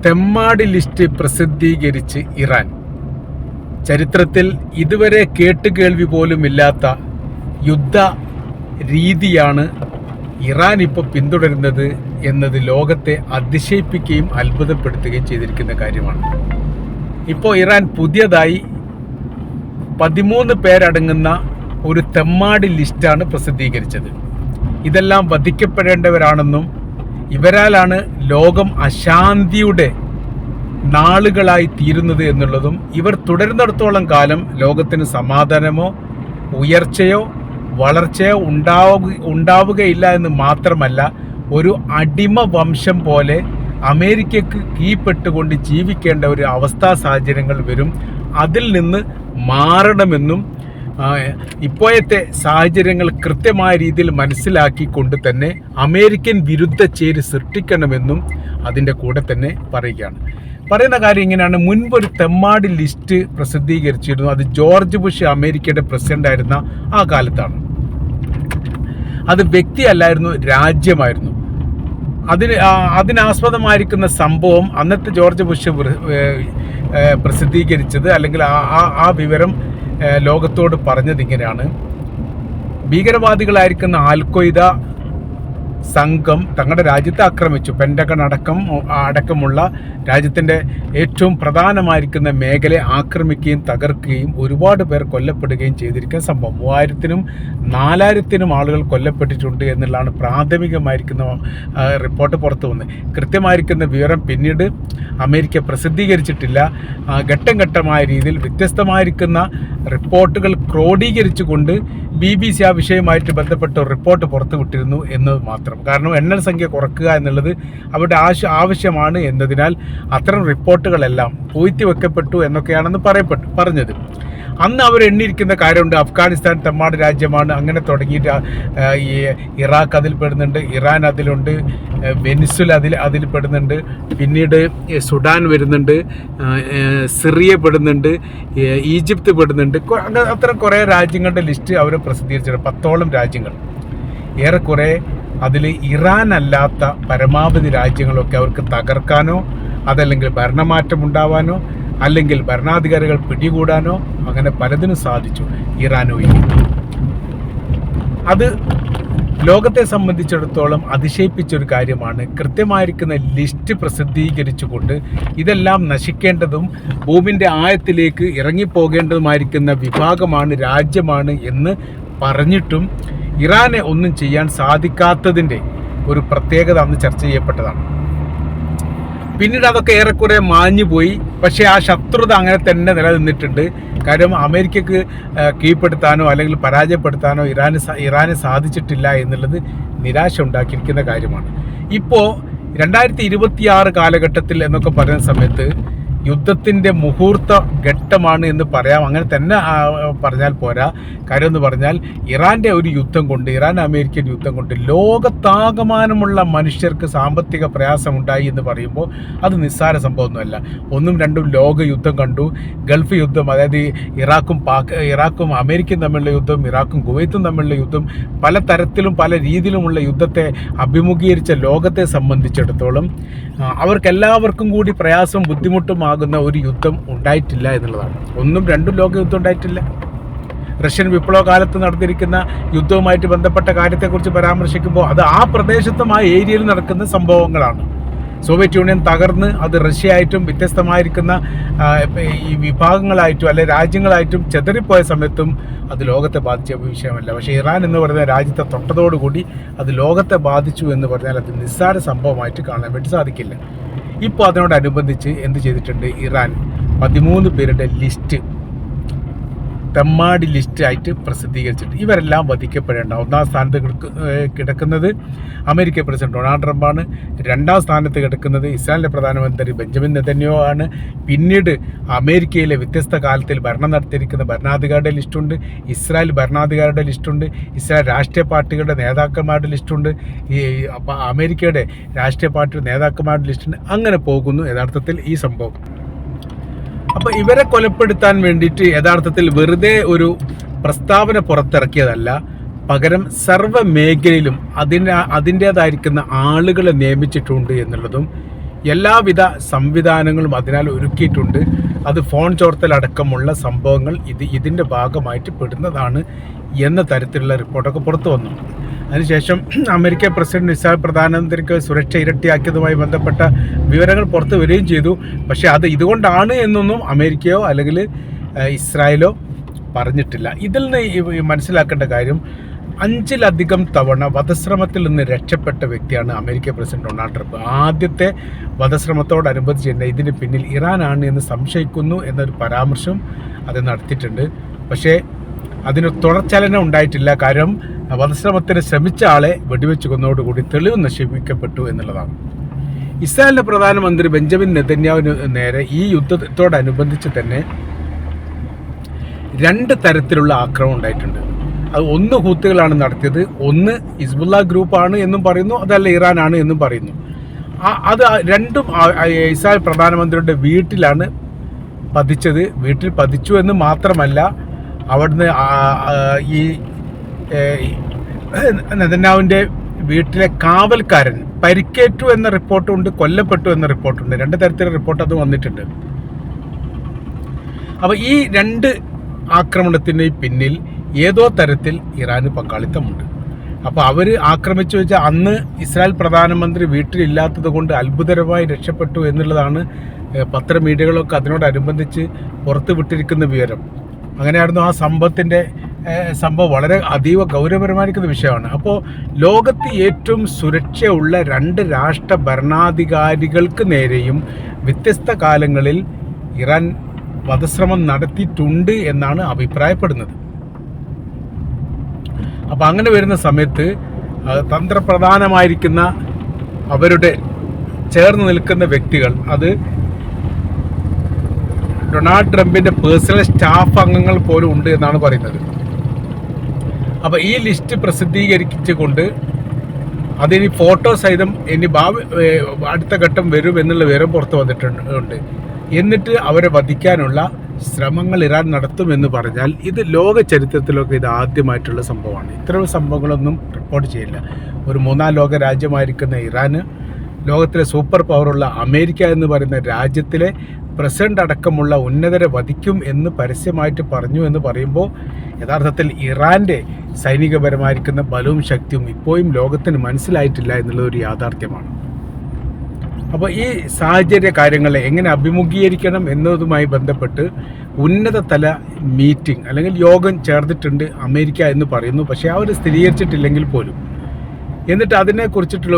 തെമ്മാടി list പ്രസിദ്ധീകരിച്ച് Iran. ചരിത്രത്തിൽ ഇതുവരെ കേട്ടുകേൾവി പോലുമില്ലാത്ത യുദ്ധ രീതിയാണ് ഇറാൻ ഇപ്പോൾ പിന്തുടരുന്നത് എന്നത് ലോകത്തെ അതിശയിപ്പിക്കുകയും അത്ഭുതപ്പെടുത്തുകയും ചെയ്തിരിക്കുന്ന കാര്യമാണ്. ഇപ്പോൾ ഇറാൻ പുതിയതായി 13 പേരടങ്ങുന്ന ഒരു തെമ്മാടി ലിസ്റ്റാണ് പ്രസിദ്ധീകരിച്ചത്. ഇതെല്ലാം വധിക്കപ്പെടേണ്ടവരാണെന്നും ഇവരാലാണ് ലോകം അശാന്തിയുടെ നാളുകളായി തീരുന്നത് എന്നുള്ളതും ഇവർ തുടരുന്നിടത്തോളം കാലം ലോകത്തിന് സമാധാനമോ ഉയർച്ചയോ വളർച്ചയോ ഉണ്ടാവുകയില്ല എന്ന് മാത്രമല്ല, ഒരു അടിമ വംശം പോലെ അമേരിക്കക്ക് കീഴ്പ്പെട്ടുകൊണ്ട് ജീവിക്കേണ്ട ഒരു അവസ്ഥാ സാഹചര്യങ്ങൾ വരും. അതിൽ നിന്ന് മാറണമെന്നും ഇപ്പോഴത്തെ സാഹചര്യങ്ങൾ കൃത്യമായ രീതിയിൽ മനസ്സിലാക്കിക്കൊണ്ട് തന്നെ അമേരിക്കൻ വിരുദ്ധ ചേരി സൃഷ്ടിക്കണമെന്നും അതിൻ്റെ കൂടെ തന്നെ പറയുന്ന കാര്യം ഇങ്ങനെയാണ്. മുൻപൊരു തെമ്മാടി ലിസ്റ്റ് പ്രസിദ്ധീകരിച്ചിരുന്നു. അത് ജോർജ് ബുഷ് അമേരിക്കയുടെ പ്രസിഡന്റ് ആയിരുന്ന ആ കാലത്താണ്. അത് വ്യക്തിയല്ലായിരുന്നു, രാജ്യമായിരുന്നു. അതിനാസ്പദമായിരിക്കുന്ന സംഭവം അന്നത്തെ ജോർജ് ബുഷ് പ്രസിദ്ധീകരിച്ചത്, അല്ലെങ്കിൽ ആ വിവരം ലോകത്തോട് പറഞ്ഞത് ഇങ്ങനെയാണ്: ഭീകരവാദികളായിരിക്കുന്ന ആൽഖ്വയ്ദ സംഘം തങ്ങളുടെ രാജ്യത്തെ ആക്രമിച്ചു. പെൻറ്റഗൺ അടക്കമുള്ള രാജ്യത്തിൻ്റെ ഏറ്റവും പ്രധാനമായിരിക്കുന്ന മേഖലയെ ആക്രമിക്കുകയും തകർക്കുകയും ഒരുപാട് പേർ കൊല്ലപ്പെടുകയും ചെയ്തിരിക്കുന്ന സംഭവം. 3000-നും 4000-നും ആളുകൾ കൊല്ലപ്പെട്ടിട്ടുണ്ട് എന്നുള്ളതാണ് പ്രാഥമികമായിരിക്കുന്ന റിപ്പോർട്ട് പുറത്തു വന്നത്. കൃത്യമായിരിക്കുന്ന വിവരം പിന്നീട് അമേരിക്ക പ്രസിദ്ധീകരിച്ചിട്ടില്ല. ഘട്ടം ഘട്ടമായ രീതിയിൽ വ്യത്യസ്തമായിരിക്കുന്ന റിപ്പോർട്ടുകൾ ക്രോഡീകരിച്ചുകൊണ്ട് BBC ആ വിഷയവുമായിട്ട് ബന്ധപ്പെട്ട ഒരു റിപ്പോർട്ട് പുറത്തുവിട്ടിരുന്നു എന്നത് മാത്രം. കാരണം എണ്ണൽ സംഖ്യ കുറയ്ക്കുക എന്നുള്ളത് അവരുടെ ആവശ്യമാണ് എന്നതിനാൽ അത്തരം റിപ്പോർട്ടുകളെല്ലാം പൂഴ്ത്തിവെക്കപ്പെട്ടു എന്നൊക്കെയാണെന്ന് പറഞ്ഞത്. അന്ന് അവർ എണ്ണിയിരിക്കുന്ന കാര്യമുണ്ട്. അഫ്ഗാനിസ്ഥാൻ തെമ്മാടി രാജ്യമാണ്, അങ്ങനെ തുടങ്ങിയിട്ട് ഈ ഇറാഖ് അതിൽ പെടുന്നുണ്ട്, ഇറാൻ അതിലുണ്ട്, വെനിസ്വല അതിൽ പെടുന്നുണ്ട്, പിന്നീട് സുഡാൻ വരുന്നുണ്ട്, സിറിയ പെടുന്നുണ്ട്, ഈജിപ്ത് പെടുന്നുണ്ട്. അത്തരം കുറേ രാജ്യങ്ങളുടെ ലിസ്റ്റ് അവർ പ്രസിദ്ധീകരിച്ചിട്ടുണ്ട്. 10ഓളം രാജ്യങ്ങൾ. ഏറെക്കുറെ അതിൽ ഇറാൻ അല്ലാത്ത പരമാവധി രാജ്യങ്ങളൊക്കെ അവർക്ക് തകർക്കാനോ അതല്ലെങ്കിൽ ഭരണമാറ്റം ഉണ്ടാവാനോ അല്ലെങ്കിൽ ഭരണാധികാരികൾ പിടികൂടാനോ അങ്ങനെ പലതിനും സാധിച്ചു ഇറാനോ. അത് ലോകത്തെ സംബന്ധിച്ചിടത്തോളം അതിശയിപ്പിച്ചൊരു കാര്യമാണ്. കൃത്യമായിരിക്കുന്ന ലിസ്റ്റ് പ്രസിദ്ധീകരിച്ചുകൊണ്ട് ഇതെല്ലാം നശിക്കേണ്ടതും ഭൂമിൻ്റെ ആഴത്തിലേക്ക് ഇറങ്ങിപ്പോകേണ്ടതുമായിരിക്കുന്ന വിഭാഗമാണ്, രാജ്യമാണ് എന്ന് പറഞ്ഞിട്ടും ഇറാനെ ഒന്നും ചെയ്യാൻ സാധിക്കാത്തതിൻ്റെ ഒരു പ്രത്യേകത അന്ന് ചർച്ച ചെയ്യപ്പെട്ടതാണ്. പിന്നീട് അതൊക്കെ ഏറെക്കുറെ മാഞ്ഞുപോയി. പക്ഷേ ആ ശത്രുത അങ്ങനെ തന്നെ നിലനിന്നിട്ടുണ്ട്. കാര്യം അമേരിക്കക്ക് കീഴ്പ്പെടുത്താനോ അല്ലെങ്കിൽ പരാജയപ്പെടുത്താനോ ഇറാനെ സാധിച്ചിട്ടില്ല എന്നുള്ളത് നിരാശ ഉണ്ടാക്കിയിരിക്കുന്ന കാര്യമാണ്. ഇപ്പോൾ 2026 കാലഘട്ടത്തിൽ എന്നൊക്കെ പറയുന്ന സമയത്ത് യുദ്ധത്തിൻ്റെ മുഹൂർത്ത ഘട്ടമാണ് എന്ന് പറയാം. അങ്ങനെ തന്നെ പറഞ്ഞാൽ പോരാ. കാര്യം എന്ന് പറഞ്ഞാൽ ഇറാൻ്റെ ഒരു യുദ്ധം കൊണ്ട്, ഇറാൻ അമേരിക്കൻ യുദ്ധം കൊണ്ട് ലോകത്താകമാനമുള്ള മനുഷ്യർക്ക് സാമ്പത്തിക പ്രയാസമുണ്ടായി എന്ന് പറയുമ്പോൾ അത് നിസ്സാര സംഭവമൊന്നുമല്ല. 1ഉം 2ഉം ലോക യുദ്ധം കണ്ടു. ഗൾഫ് യുദ്ധം, അതായത് ഇറാഖും അമേരിക്കയും തമ്മിലുള്ള യുദ്ധം, ഇറാഖും കുവൈത്തും തമ്മിലുള്ള യുദ്ധം, പല തരത്തിലും പല രീതിയിലുമുള്ള യുദ്ധത്തെ അഭിമുഖീകരിച്ച ലോകത്തെ സംബന്ധിച്ചിടത്തോളം അവർക്കെല്ലാവർക്കും കൂടി പ്രയാസവും ബുദ്ധിമുട്ടും ഒരു യുദ്ധം ഉണ്ടായിട്ടില്ല എന്നുള്ളതാണ്. 1ഉം 2ഉം ലോക യുദ്ധം ഉണ്ടായിട്ടില്ല. റഷ്യൻ വിപ്ലവ കാലത്ത് നടന്നിരിക്കുന്ന യുദ്ധവുമായിട്ട് ബന്ധപ്പെട്ട കാര്യത്തെക്കുറിച്ച് പരാമർശിക്കുമ്പോൾ അത് ആ പ്രദേശത്തും ആ ഏരിയയിൽ നടക്കുന്ന സംഭവങ്ങളാണ്. സോവിയറ്റ് യൂണിയൻ തകർന്ന് അത് റഷ്യ ആയിട്ടും വ്യത്യസ്തമായിരിക്കുന്ന ഈ വിഭാഗങ്ങളായിട്ടും അല്ലെ രാജ്യങ്ങളായിട്ടും ചെതറിപ്പോയ സമയത്തും അത് ലോകത്തെ ബാധിച്ച വിഷയമല്ല. പക്ഷേ ഇറാൻ എന്ന് പറയുന്ന രാജ്യത്തെ തൊട്ടതോടുകൂടി അത് ലോകത്തെ ബാധിച്ചു എന്ന് പറഞ്ഞാൽ അത് നിസ്സാര സംഭവമായിട്ട് കാണാൻ വേണ്ടി സാധിക്കില്ല. ഇപ്പോൾ അതിനോടനുബന്ധിച്ച് എന്ത് ചെയ്തിട്ടുണ്ട്? ഇറാൻ 13 പേരുടെ ലിസ്റ്റ്, തെമ്മാടി ലിസ്റ്റായിട്ട് പ്രസിദ്ധീകരിച്ചിട്ടുണ്ട്. ഇവരെല്ലാം വധിക്കപ്പെടേണ്ട. 1ാം സ്ഥാനത്ത് കിടക്കുന്നത് അമേരിക്കൻ പ്രസിഡന്റ് ഡൊണാൾഡ് ട്രംപാണ്. 2ാം സ്ഥാനത്ത് കിടക്കുന്നത് ഇസ്രായേലിലെ പ്രധാനമന്ത്രി ബെഞ്ചമിൻ നെതന്യാഹു ആണ്. പിന്നീട് അമേരിക്കയിലെ വ്യത്യസ്ത കാലത്തിൽ ഭരണം നടത്തിയിരിക്കുന്ന ഭരണാധികാരിയുടെ ലിസ്റ്റുണ്ട്, ഇസ്രായേൽ ഭരണാധികാരിയുടെ ലിസ്റ്റുണ്ട്, ഇസ്രായേൽ രാഷ്ട്രീയ പാർട്ടികളുടെ നേതാക്കന്മാരുടെ ലിസ്റ്റുണ്ട്, ഈ അമേരിക്കയുടെ രാഷ്ട്രീയ പാർട്ടിയുടെ നേതാക്കന്മാരുടെ ലിസ്റ്റുണ്ട്. അങ്ങനെ പോകുന്നു യഥാർത്ഥത്തിൽ ഈ സംഭവം. അപ്പോൾ ഇവരെ കൊലപ്പെടുത്താൻ വേണ്ടിയിട്ട് യഥാർത്ഥത്തിൽ വെറുതെ ഒരു പ്രസ്താവന പുറത്തിറക്കിയതല്ല, പകരം സർവ്വ മേഖലയിലും അതിൻ്റേതായിരിക്കുന്ന ആളുകളെ നിയമിച്ചിട്ടുണ്ട് എന്നുള്ളതും എല്ലാവിധ സംവിധാനങ്ങളും അതിനാൽ ഒരുക്കിയിട്ടുണ്ട്. അത് ഫോൺ ചോർത്തലടക്കമുള്ള സംഭവങ്ങൾ ഇതിൻ്റെ ഭാഗമായിട്ട് പെടുന്നതാണ് എന്ന തരത്തിലുള്ള റിപ്പോർട്ടൊക്കെ പുറത്തു വന്നു. അതിനുശേഷം അമേരിക്ക പ്രസിഡന്റ് ഇസ്രായേൽ പ്രധാനമന്ത്രിക്ക് സുരക്ഷ ഇരട്ടിയാക്കിയതുമായി ബന്ധപ്പെട്ട വിവരങ്ങൾ പുറത്തു വരികയും ചെയ്തു. പക്ഷേ അത് ഇതുകൊണ്ടാണ് എന്നൊന്നും അമേരിക്കയോ അല്ലെങ്കിൽ ഇസ്രായേലോ പറഞ്ഞിട്ടില്ല. ഇതിൽ നിന്ന് മനസ്സിലാക്കേണ്ട കാര്യം 5ലധികം തവണ വധശ്രമത്തിൽ നിന്ന് രക്ഷപ്പെട്ട വ്യക്തിയാണ് അമേരിക്ക പ്രസിഡന്റ് ഡൊണാൾഡ് ട്രംപ്. ആദ്യത്തെ വധശ്രമത്തോടനുബന്ധിച്ച് തന്നെ ഇതിന് പിന്നിൽ ഇറാനാണ് എന്ന് സംശയിക്കുന്നു എന്നൊരു പരാമർശം അത് നടത്തിയിട്ടുണ്ട്. പക്ഷേ അതിന് തുടർചലനം ഉണ്ടായിട്ടില്ല. കാരണം വധശ്രമത്തിന് ശ്രമിച്ച ആളെ വെടിവെച്ച് കൊന്നതോടുകൂടി തെളിവ് നശിപ്പിക്കപ്പെട്ടു എന്നുള്ളതാണ്. ഇസ്രായേലിലെ പ്രധാനമന്ത്രി ബെഞ്ചമിൻ നെതന്യാഹുവിന് നേരെ ഈ യുദ്ധത്തോടനുബന്ധിച്ച് തന്നെ 2 തരത്തിലുള്ള ആക്രമണം ഉണ്ടായിട്ടുണ്ട്. അത് ഒന്ന് ഹൂത്തികളാണ് നടത്തിയത്, ഒന്ന് ഹിസ്ബുള്ള ഗ്രൂപ്പാണ് എന്നും പറയുന്നു, അതല്ല ഇറാനാണ് എന്നും പറയുന്നു. അത് രണ്ടും ഇസ്രായേൽ പ്രധാനമന്ത്രിയുടെ വീട്ടിലാണ് പതിച്ചത്. വീട്ടിൽ പതിച്ചു എന്ന് മാത്രമല്ല, അവിടുന്ന് ഈ നെതന്യാഹുവിൻ്റെ വീട്ടിലെ കാവൽക്കാരൻ പരിക്കേറ്റു എന്ന റിപ്പോർട്ടുണ്ട്, കൊല്ലപ്പെട്ടു എന്ന റിപ്പോർട്ടുണ്ട്. 2 തരത്തിലുള്ള റിപ്പോർട്ട് അത് വന്നിട്ടുണ്ട്. അപ്പോൾ ഈ 2 ആക്രമണത്തിന് പിന്നിൽ ഏതോ തരത്തിൽ ഇറാന് പങ്കാളിത്തമുണ്ട്. അപ്പോൾ അവർ ആക്രമിച്ചു വെച്ചാൽ അന്ന് ഇസ്രായേൽ പ്രധാനമന്ത്രി വീട്ടിലില്ലാത്തത് കൊണ്ട് അത്ഭുതകരമായി രക്ഷപ്പെട്ടു എന്നുള്ളതാണ് പത്രമീഡിയകളൊക്കെ അതിനോടനുബന്ധിച്ച് പുറത്തു വിട്ടിരിക്കുന്ന വിവരം. അങ്ങനെയായിരുന്നു ആ സംഭവം വളരെ അതീവ ഗൗരവപരമായിരിക്കുന്ന വിഷയമാണ്. അപ്പോൾ ലോകത്ത് ഏറ്റവും സുരക്ഷയുള്ള 2 രാഷ്ട്ര ഭരണാധികാരികൾക്ക് നേരെയും വ്യത്യസ്ത കാലങ്ങളിൽ ഇറാൻ വധശ്രമം നടത്തിയിട്ടുണ്ട് എന്നാണ് അഭിപ്രായപ്പെടുന്നത്. അപ്പോൾ അങ്ങനെ വരുന്ന സമയത്ത് തന്ത്രപ്രധാനമായിരിക്കുന്ന അവരുടെ ചേർന്ന് നിൽക്കുന്ന വ്യക്തികൾ, അത് ഡൊണാൾഡ് ട്രംപിൻ്റെ പേഴ്സണൽ സ്റ്റാഫ് അംഗങ്ങൾ പോലും ഉണ്ട് എന്നാണ് പറയുന്നത്. അപ്പോൾ ഈ ലിസ്റ്റ് പ്രസിദ്ധീകരിച്ചുകൊണ്ട് അതിന് ഫോട്ടോ സഹിതം ഇനി അടുത്ത ഘട്ടം വരും എന്നുള്ള വിവരം പുറത്തു വന്നിട്ടുണ്ട്. എന്നിട്ട് അവരെ വധിക്കാനുള്ള ശ്രമങ്ങൾ ഇറാൻ നടത്തുമെന്ന് പറഞ്ഞാൽ ഇത് ലോക ചരിത്രത്തിലൊക്കെ ഇത് ആദ്യമായിട്ടുള്ള സംഭവമാണ്. ഇത്തരം സംഭവങ്ങളൊന്നും റിപ്പോർട്ട് ചെയ്യില്ല. ഒരു 3ാം ലോക രാജ്യമായിരിക്കുന്ന ഇറാന് ലോകത്തിലെ സൂപ്പർ പവറുള്ള അമേരിക്ക എന്ന് പറയുന്ന രാജ്യത്തിലെ പ്രസിഡന്റ് അടക്കമുള്ള ഉന്നതരെ വധിക്കും എന്ന് പരസ്യമായിട്ട് പറഞ്ഞു എന്ന് പറയുമ്പോൾ യഥാർത്ഥത്തിൽ ഇറാൻ്റെ സൈനികപരമായിരിക്കുന്ന ബലവും ശക്തിയും ഇപ്പോഴും ലോകത്തിന് മനസ്സിലായിട്ടില്ല എന്നുള്ളതൊരു യാഥാർത്ഥ്യമാണ്. അപ്പോൾ ഈ സാഹചര്യ കാര്യങ്ങളെ എങ്ങനെ അഭിമുഖീകരിക്കണം എന്നതുമായി ബന്ധപ്പെട്ട് ഉന്നതതല മീറ്റിംഗ് അല്ലെങ്കിൽ യോഗം ചേർന്നിട്ടുണ്ട് അമേരിക്ക എന്ന് പറയുന്നു. പക്ഷേ അവർ സ്ഥിരീകരിച്ചിട്ടില്ലെങ്കിൽ പോലും എന്നിട്ട് അതിനെക്കുറിച്ചിട്ടുള്ള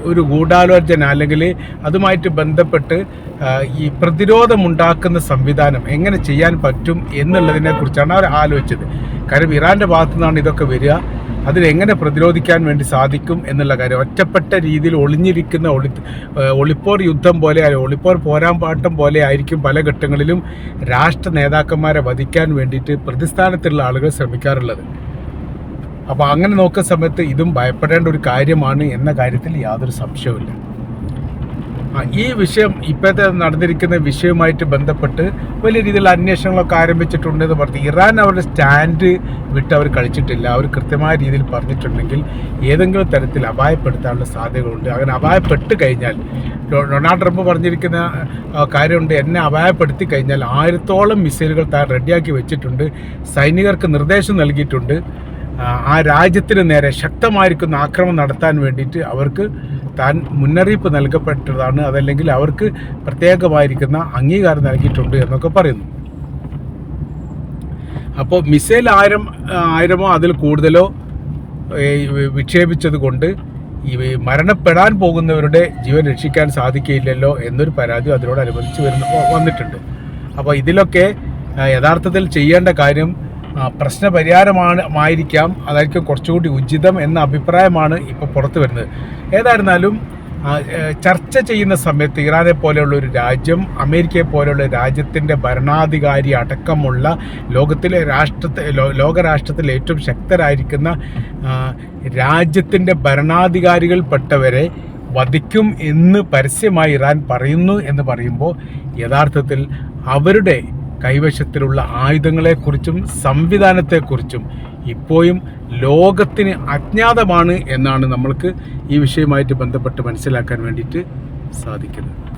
ഒരു ഗൂഢാലോചന അല്ലെങ്കിൽ അതുമായിട്ട് ബന്ധപ്പെട്ട് ഈ പ്രതിരോധമുണ്ടാക്കുന്ന സംവിധാനം എങ്ങനെ ചെയ്യാൻ പറ്റും എന്നുള്ളതിനെക്കുറിച്ചാണ് അവർ ആലോചിച്ചത്. കാര്യം ഇറാൻ്റെ ഭാഗത്തു നിന്നാണ് ഇതൊക്കെ വരിക. അതിനെങ്ങനെ പ്രതിരോധിക്കാൻ വേണ്ടി സാധിക്കും എന്നുള്ള കാര്യം ഒറ്റപ്പെട്ട രീതിയിൽ ഒളിഞ്ഞിരിക്കുന്ന ഒളിപ്പോർ യുദ്ധം പോലെ, ഒളിപ്പോർ പോരാമ്പാട്ടം പോലെ ആയിരിക്കും പല ഘട്ടങ്ങളിലും രാഷ്ട്ര നേതാക്കന്മാരെ വധിക്കാൻ വേണ്ടിയിട്ട് പ്രതിസ്ഥാനത്തുള്ള ആളുകൾ ശ്രമിക്കാറുള്ളത്. അപ്പോൾ അങ്ങനെ നോക്കുന്ന സമയത്ത് ഇതും ഭയപ്പെടേണ്ട ഒരു കാര്യമാണ് എന്ന കാര്യത്തിൽ യാതൊരു സംശയവുമില്ല. ഈ വിഷയം ഇപ്പോഴത്തെ നടന്നിരിക്കുന്ന വിഷയവുമായിട്ട് ബന്ധപ്പെട്ട് വലിയ രീതിയിലുള്ള അന്വേഷണങ്ങളൊക്കെ ആരംഭിച്ചിട്ടുണ്ടെന്ന് പറഞ്ഞു. ഇറാൻ അവരുടെ സ്റ്റാൻഡ് വിട്ട് അവർ കളിച്ചിട്ടില്ല. അവർ കൃത്യമായ രീതിയിൽ പറഞ്ഞിട്ടുണ്ടെങ്കിൽ ഏതെങ്കിലും തരത്തിൽ അപായപ്പെടുത്താനുള്ള സാധ്യതകളുണ്ട്. അങ്ങനെ അപായപ്പെട്ട് കഴിഞ്ഞാൽ ഡൊണാൾഡ് ട്രംപ് പറഞ്ഞിരിക്കുന്ന കാര്യമുണ്ട്, എന്നെ അപായപ്പെടുത്തി കഴിഞ്ഞാൽ 1000ഓളം മിസൈലുകൾ താൻ റെഡിയാക്കി വെച്ചിട്ടുണ്ട്, സൈനികർക്ക് നിർദ്ദേശം നൽകിയിട്ടുണ്ട്, ആ രാജ്യത്തിന് നേരെ ശക്തമായിരിക്കുന്ന ആക്രമണം നടത്താൻ വേണ്ടിയിട്ട് അവർക്ക് താൻ മുന്നറിയിപ്പ് നൽകപ്പെട്ടതാണ്, അതല്ലെങ്കിൽ അവർക്ക് പ്രത്യേകമായിരിക്കുന്ന അംഗീകാരം നൽകിയിട്ടുണ്ട് എന്നൊക്കെ പറയുന്നു. അപ്പോൾ മിസൈൽ 1000മോ അതിൽ കൂടുതലോ വിക്ഷേപിച്ചത് കൊണ്ട് ഈ മരണപ്പെടാൻ പോകുന്നവരുടെ ജീവൻ രക്ഷിക്കാൻ സാധിക്കില്ലല്ലോ എന്നൊരു പരാതി അതിനോടനുബന്ധിച്ച് വന്നിട്ടുണ്ട്. അപ്പോൾ ഇതിലൊക്കെ യഥാർത്ഥത്തിൽ ചെയ്യേണ്ട കാര്യം പ്രശ്നപരിഹാരമായിരിക്കാം, അതായിരിക്കും കുറച്ചുകൂടി ഉചിതം എന്ന അഭിപ്രായമാണ് ഇപ്പോൾ പുറത്തു വരുന്നത്. ഏതായിരുന്നാലും ചർച്ച ചെയ്യുന്ന സമയത്ത് ഇറാനെ പോലെയുള്ള ഒരു രാജ്യം, അമേരിക്കയെ പോലെയുള്ള രാജ്യത്തിൻ്റെ ഭരണാധികാരി അടക്കമുള്ള ലോകരാഷ്ട്രത്തിലെ ഏറ്റവും ശക്തരായിരിക്കുന്ന രാജ്യത്തിൻ്റെ ഭരണാധികാരികൾപ്പെട്ടവരെ വധിക്കും എന്ന് പരസ്യമായി ഇറാൻ പറയുന്നു എന്ന് പറയുമ്പോൾ യഥാർത്ഥത്തിൽ അവരുടെ കൈവശത്തിലുള്ള ആയുധങ്ങളെക്കുറിച്ചും സംവിധാനത്തെക്കുറിച്ചും ഇപ്പോഴും ലോകത്തിന് അജ്ഞാതമാണ് എന്നാണ് നമ്മൾക്ക് ഈ വിഷയവുമായിട്ട് ബന്ധപ്പെട്ട് മനസ്സിലാക്കാൻ വേണ്ടിയിട്ട് സാധിക്കുന്നത്.